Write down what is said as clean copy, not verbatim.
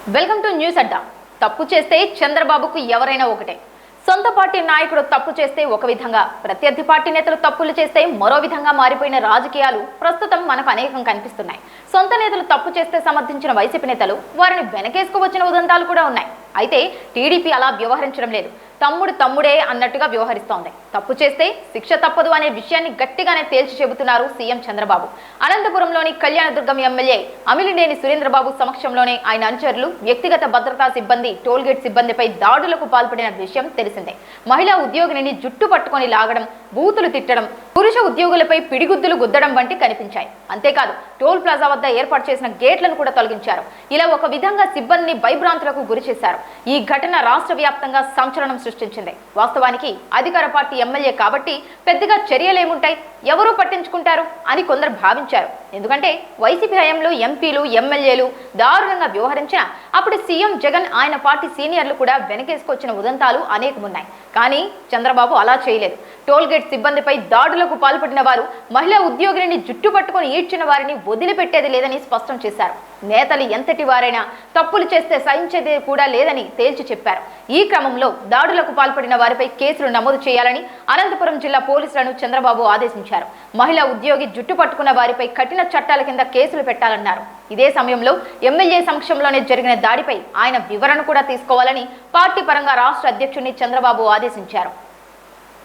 Welcome to news అడ్డా. తప్పు చేస్తే చంద్రబాబుకు ఎవరైనా ఒకటే. సొంత పార్టీ నాయకుడు తప్పు చేస్తే ఒక విధంగా, ప్రత్యర్థి పార్టీ నేతలు తప్పులు చేస్తే మరో విధంగా మారిపోయిన రాజకీయాలు ప్రస్తుతం మనకు అనేకం కనిపిస్తున్నాయి. సొంత నేతలు తప్పు చేస్తే సమర్థించిన వైసీపీ నేతలు వారిని వెనకేసుకువచ్చిన ఉదంతాలు కూడా ఉన్నాయి. అయితే టీడీపీ అలా వ్యవహరించడం లేదు. తమ్ముడు తమ్ముడే అన్నట్టుగా వ్యవహరిస్తోంది. తప్పు చేస్తే శిక్ష తప్పదు అనే విషయాన్ని గట్టిగానే తేల్చి చెబుతున్నారు సీఎం చంద్రబాబు. అనంతపురంలోని కళ్యాణదుర్గం ఎమ్మెల్యే అమిలినేని సురేంద్రబాబు సమక్షంలోనే ఆయన అనుచరులు వ్యక్తిగత భద్రతా సిబ్బంది టోల్గేట్ సిబ్బందిపై దాడులకు పాల్పడిన విషయం తెలిసిందే. మహిళా ఉద్యోగిని జుట్టు పట్టుకొని లాగడం, బూతులు తిట్టడం, పురుష ఉద్యోగులపై పిడిగుద్దులు గుద్దడం వంటి కనిపించాయి. అంతేకాదు టోల్ ప్లాజా వద్ద ఏర్పాటు చేసిన గేట్లను కూడా తొలగించారు. ఇలా ఒక విధంగా సిబ్బందిని భయభ్రాంతులకు గురి చేశారు. ఈ ఘటన రాష్ట్ర వ్యాప్తంగా సంచలనం సృష్టించింది. వాస్తవానికి అధికార పార్టీ ఎమ్మెల్యే కాబట్టి పెద్దగా చర్యలేముంటాయి, ఎవరూ పట్టించుకుంటారు అని కొందరు భావించారు. ఎందుకంటే వైసీపీ హయాంలో ఎంపీలు ఎమ్మెల్యేలు దారుణంగా వ్యవహరించిన అప్పుడు సీఎం జగన్ ఆయన పార్టీ సీనియర్లు కూడా వెనకేసుకొచ్చిన ఉదంతాలు అనేకమున్నాయి. కానీ చంద్రబాబు అలా చేయలేదు. టోల్గేట్ సిబ్బందిపై దాడులకు పాల్పడిన వారు, మహిళా ఉద్యోగిని జుట్టు పట్టుకొని ఈడ్చిన వారిని వదిలిపెట్టేది లేదని స్పష్టం చేశారు. నేతలు ఎంతటి వారైనా తప్పులు చేస్తే సహించేది కూడా లేదని తేల్చి చెప్పారు. ఈ క్రమంలో దాడులకు పాల్పడిన వారిపై కేసులు నమోదు చేయాలని అనంతపురం జిల్లా పోలీసులను చంద్రబాబు ఆదేశించారు. మహిళా ఉద్యోగి జుట్టు పట్టుకున్న వారిపై కఠిన చట్టాల కింద కేసులు పెట్టాలన్నారు. ఇదే సమయంలో ఎమ్మెల్యే సమక్షంలోనే జరిగిన దాడిపై ఆయన వివరణ కూడా తీసుకోవాలని పార్టీ పరంగా రాష్ట్ర అధ్యక్షుడిని చంద్రబాబు ఆదేశించారు.